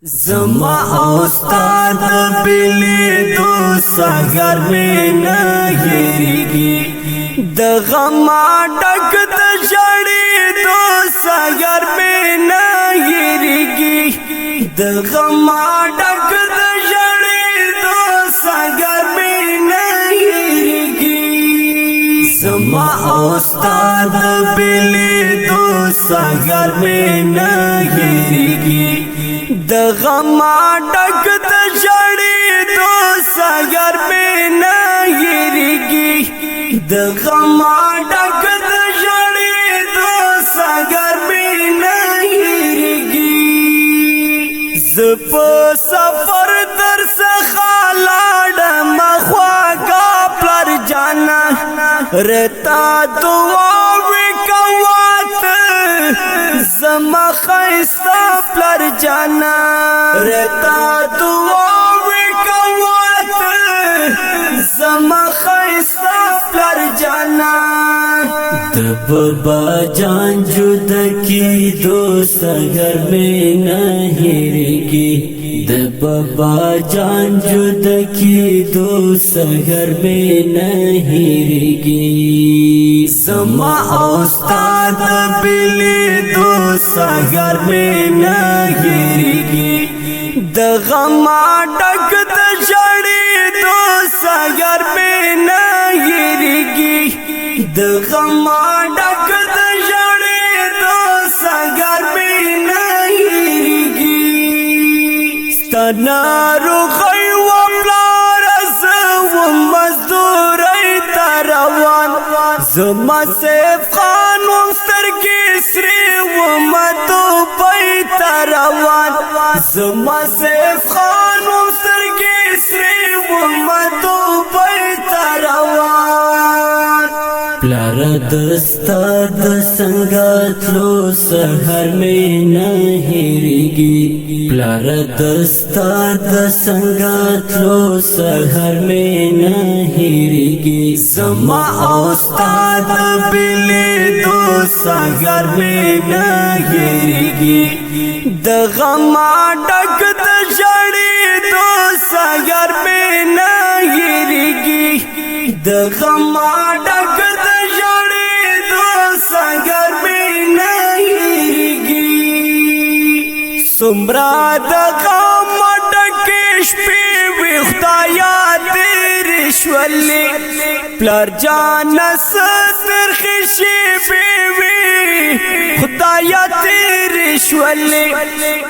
زما استاد بلی دو ساگر میں نہیریگی د غم ډک د جړې دو ساگر میں نہیریگی د غم ډک د جړې دو ساگر میں نہیریگی زما استاد بلی دو ساگر میں نہیریگی د غم ډک د جړې دو ساگر میں نہیریگی د غم ډک د جړې دو ساگر میں نہیریگی زپ سفر در څخه لاړم خواږه پلار جانا رتا دعا وکوات زما خیستا پلار جانا رتا دعا وکوات زما خیستا پلار جانا د بابا جان جدا کی دو ساگر میں نہیریگی د بابا جان جدا کی دو ساگر میں نہیریگی زما استاد بلی دو ساگر میں نہیریگی د غم ډک د جړې دو ساگر میں نہیریگی د غم ډک د جړې دو ساگر میں نہیریگی ستنا روغی و پلار زو مزدوری تروان زما سیف خانم سترګې سرې و مدو پی تروان زما سیف خانم سترګې سرې و مدو پی تروان پلار دستا د سنگاتلو سحر میں نہیریگی پلار دستا د سنگاتلو سحر میں نہیریگی زما استاد بلی دو ساگر میں نہیریگی د غم ډک د جړې دو ساگر میں نہیریگی د غم ډک د جړې دو ساگر میں نہیریگی سمرا د غم ډکې شپې وي خدایا تیرې شولې پلار جان ستر خشي وي خدایا تیرې شولې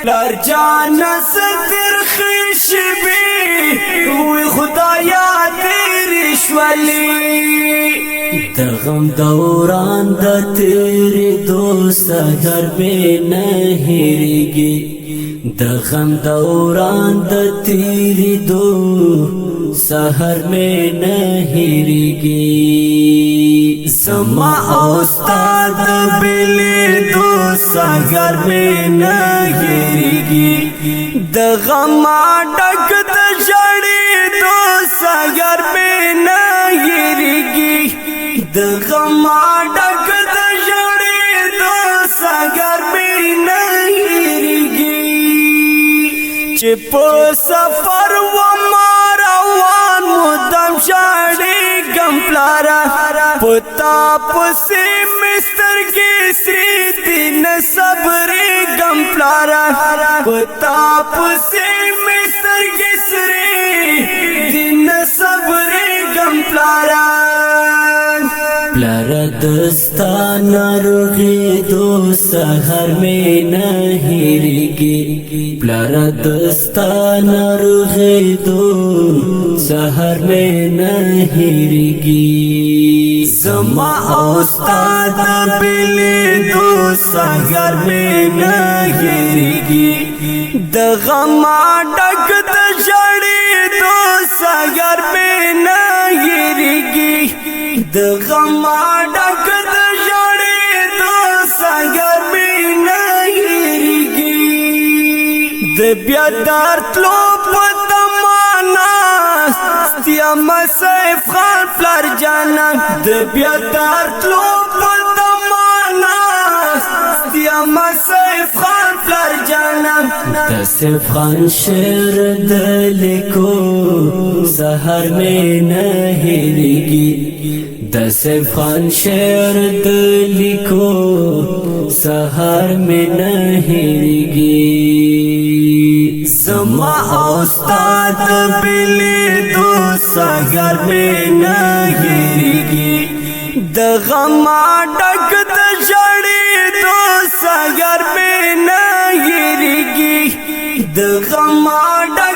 پلار جان ستر خشي وي خدایا تیرې شولې د غم دوران د تیرې دو ساگر میں نہیریگی د غم دوران د تیرې دو سحر میں نہیریگی زما استاد بلی دو ساگر میں نہیریگی د غم ډک د جړې دو ساگر میں نہیریگی د غم ډک د جړې دو ساگر میں نہیریگی چې په سفر و روان مدام شاړې ګم پلارا پتا پسې مسترګې سری دین صبر ګم پلارا پتا پسې مسترګې سری دین صبر ګم پلارا پلار دستا ناروغي دو سحر میں نہیریگی پلار دستا ناروغي دو سحر میں نہیریگی زما استاد بلی دو ساگر میں نہیریگی د غم ډک د جړې دو ساگر میں نہیریگی د غم ډک د جړې دو ساگر میں نہیریگی د بیا درتلو په تمنا ستیا سیف خان پلار جانا د بیا درتلو په تمنا یم سیف خان پلار جانم د سیف خان شعر د لیکو سحر میں نه هېرېږي د سیف خان شعر د لیکو سحر میں نه هېرېږي زما استاد بلی دو سحر میں نه هېرېږي د غم ډک د ژړې دو سحر میں نه هېرېږي د غم ډک